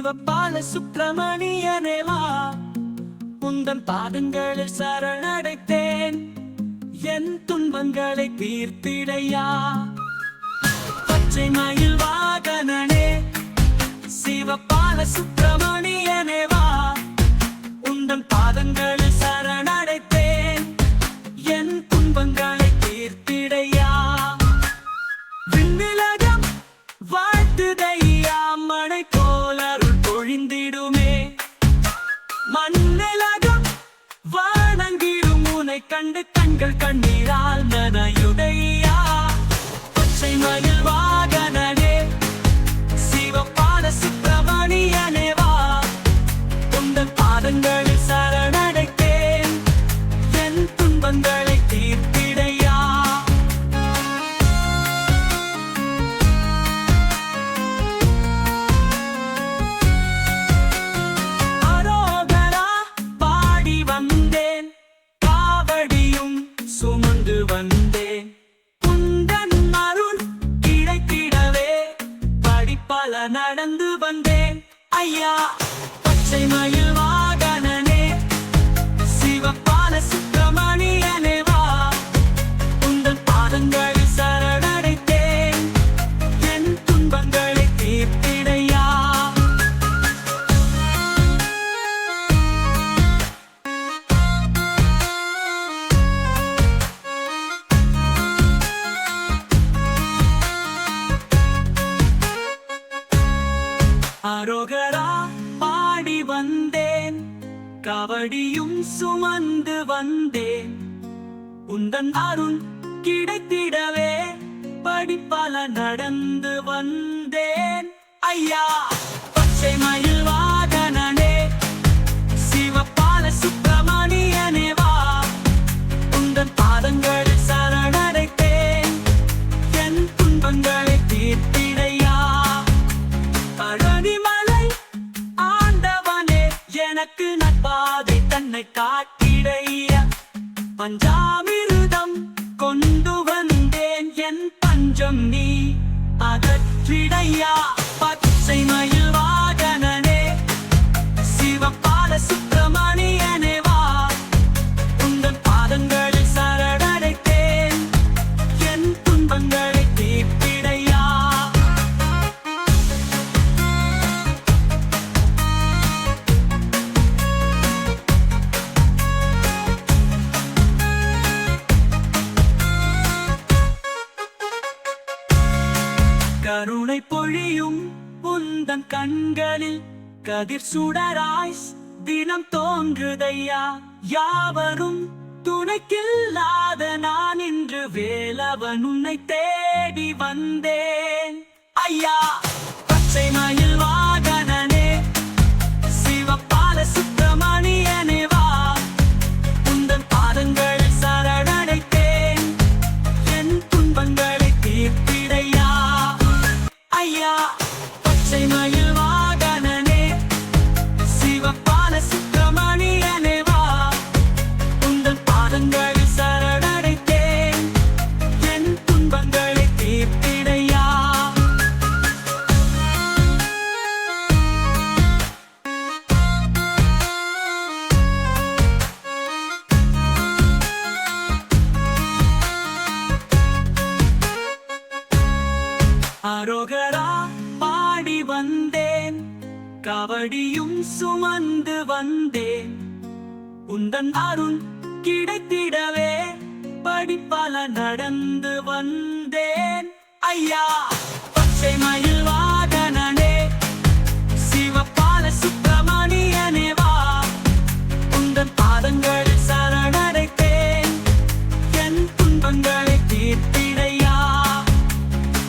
சிவபால சுப்பிரமணியனேவா உந்தன் பாதங்களில் சரணடைத்தேன் என் துன்பங்களை தீர்த்திடையா பச்சை மயில் வாகனனே சிவபால சுப்பிரமணியனேவா உந்தன் பாதங்களில் சரணடைத்தேன் என் துன்பங்களை தீர்த்திடையா விண்ணிலகம் வாழ்த்துதையா மழை போல் அருள் பொழிந்திடுமே மண்ணிலகம் வணங்கிடும் உன்னை கண்டு கண்கள் கண்ணீரால் நனையுடையா பச்சை மயில் வாகனனே சிவபால சுப்பிரமணியனேவா உந்தன் பாதங்களில் சரணடைத்தேன் என் துன்பங்களை தீர்த்திடையா அரோகரா பாடி வந்தேன் காவடியும் சுமந்து வந்தேன் உந்தன் அருள் கிடைத்திடவே படிப்பல நடந்து வந்தேன் ஐயா பச்சை மயில் வாகனனே சிவபால சுப்பிரமணியனேவா உந்தன் பாதங்களில் சரணடைத்தேன் என் துன்பங்களை தீர்த்திடையா அரோகரா பாடி வந்தேன் காவடியும் சுமந்து வந்தேன் உந்தன் அருள் கிடைத்திடவே படிப்பல நடந்து வந்தேன் ஐயா பச்சை மயில் வாகனனே சிவபால சுப்பிரமணியனேவா உந்தன் பாதங்களில் சரணடைத்தேன் என் துன்பங்களை தீர்த்திடையா பழனிமலை ஆண்டவனே எனக்கு நற்பாதை தன்னை காட்டிடையா பஞ்சாமிருதம் கொண்டு வந்தேன் என் பஞ்சம் நீ அகற்றிடையா பச்சை மயில் வாகனனே சிவபால சுப்பிரமணியனேவா உந்தன் பாதங்களில் சரணடைத்தேன் என் துன்பங்களை தீர்த்திடையா கருணை பொழியும் உந்தன் கண்களில் கதிர் சுடராய் தினம் தோன்றுதையா யாவரும் துணைக்கில்லாத நான் இன்று வேலவன் உன்னை தேடி வந்தேன் ஐயா பச்சை மயில் வாகனனே சிவபால சுப்பிரமணியனேவா உந்தன் பாதங்களில் சரணடைத்தேன் என் துன்பங்களை தீர்த்திடையா ஐயா பச்சை மயில் வாகனனே சிவபால சுப்பிரமணியனேவா உந்தன் பாதங்களில் சரணடைத்தேன் என் துன்பங்களை தீர்த்திடையா அரோகரா பாடி வந்தேன் காவடியும் சுமந்து வந்தேன் உந்தன் அருள் கிடைத்திடவே படிப்பல நடந்து வந்தேன் ஐயா பச்சை மயில்